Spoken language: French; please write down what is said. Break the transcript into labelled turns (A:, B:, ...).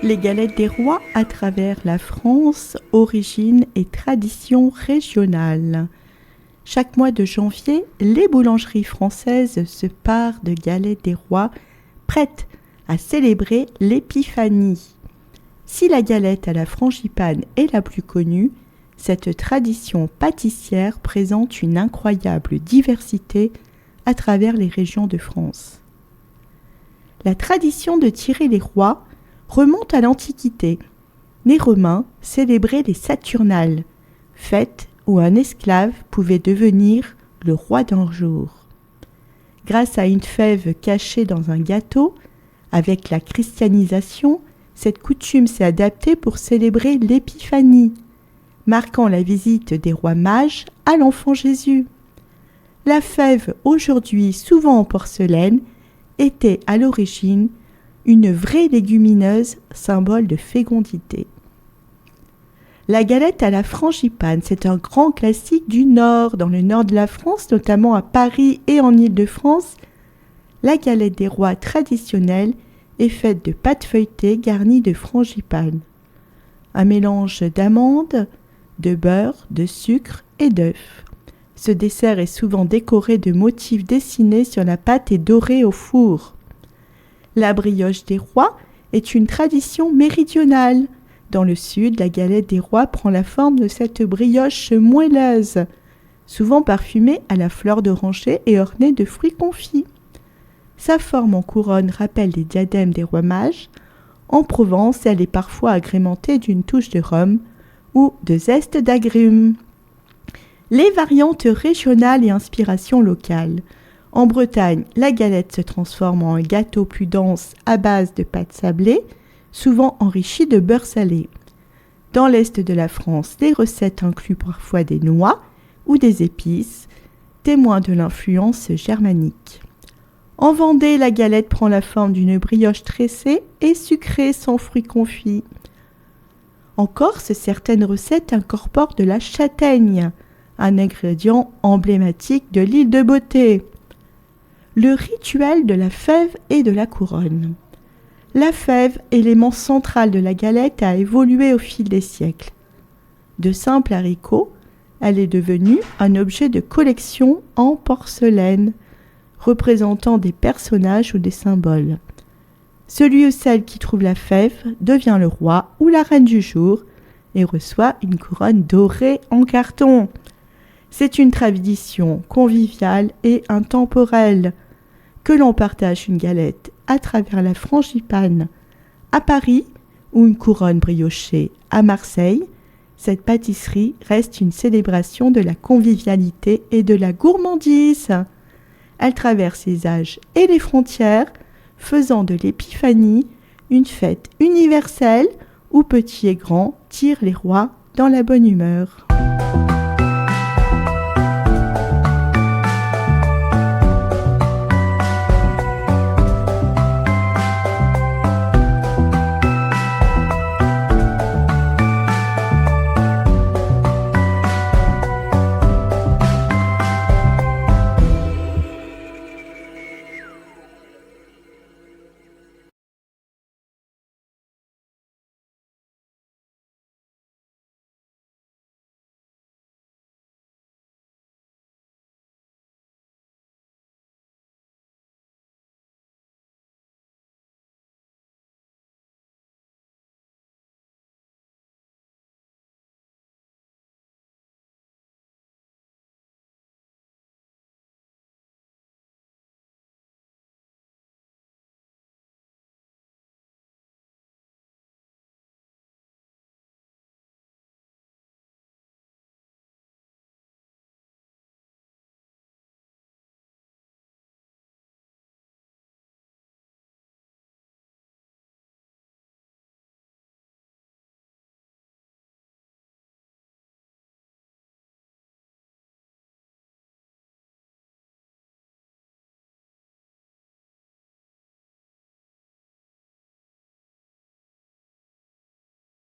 A: Les galettes des rois à travers la France, origine et tradition régionale. Chaque mois de janvier, les boulangeries françaises se parent de galettes des rois prêtes à célébrer l'épiphanie. Si la galette à la frangipane est la plus connue, cette tradition pâtissière présente une incroyable diversité à travers les régions de France. La tradition de tirer les rois remonte à l'Antiquité. Les Romains célébraient les Saturnales, fêtes où un esclave pouvait devenir le roi d'un jour. Grâce à une fève cachée dans un gâteau, avec la christianisation, cette coutume s'est adaptée pour célébrer l'épiphanie, marquant la visite des rois mages à l'enfant Jésus. La fève, aujourd'hui souvent en porcelaine, était à l'origine une vraie légumineuse, symbole de fécondité. La galette à la frangipane, c'est un grand classique du Nord. Dans le nord de la France, notamment à Paris et en Île-de-France, la galette des rois traditionnelle est faite de pâte feuilletée garnie de frangipane. Un mélange d'amandes, de beurre, de sucre et d'œufs. Ce dessert est souvent décoré de motifs dessinés sur la pâte et doré au four. La brioche des rois est une tradition méridionale. Dans le sud, la galette des rois prend la forme de cette brioche moelleuse, souvent parfumée à la fleur d'oranger et ornée de fruits confits. Sa forme en couronne rappelle les diadèmes des rois mages. En Provence, elle est parfois agrémentée d'une touche de rhum ou de zeste d'agrumes. Les variantes régionales et inspirations locales. En Bretagne, la galette se transforme en un gâteau plus dense à base de pâte sablée, souvent enrichi de beurre salé. Dans l'est de la France, les recettes incluent parfois des noix ou des épices, témoins de l'influence germanique. En Vendée, la galette prend la forme d'une brioche tressée et sucrée sans fruits confits. En Corse, certaines recettes incorporent de la châtaigne, un ingrédient emblématique de l'île de Beauté. Le rituel de la fève et de la couronne. La fève, élément central de la galette, a évolué au fil des siècles. De simple haricot, elle est devenue un objet de collection en porcelaine, représentant des personnages ou des symboles. Celui ou celle qui trouve la fève devient le roi ou la reine du jour et reçoit une couronne dorée en carton. C'est une tradition conviviale et intemporelle que l'on partage une galette à travers la frangipane à Paris ou une couronne briochée à Marseille. Cette pâtisserie reste une célébration de la convivialité et de la gourmandise. Elle traverse les âges et les frontières, faisant de l'épiphanie une fête universelle où petits et grands tirent les rois dans la bonne humeur.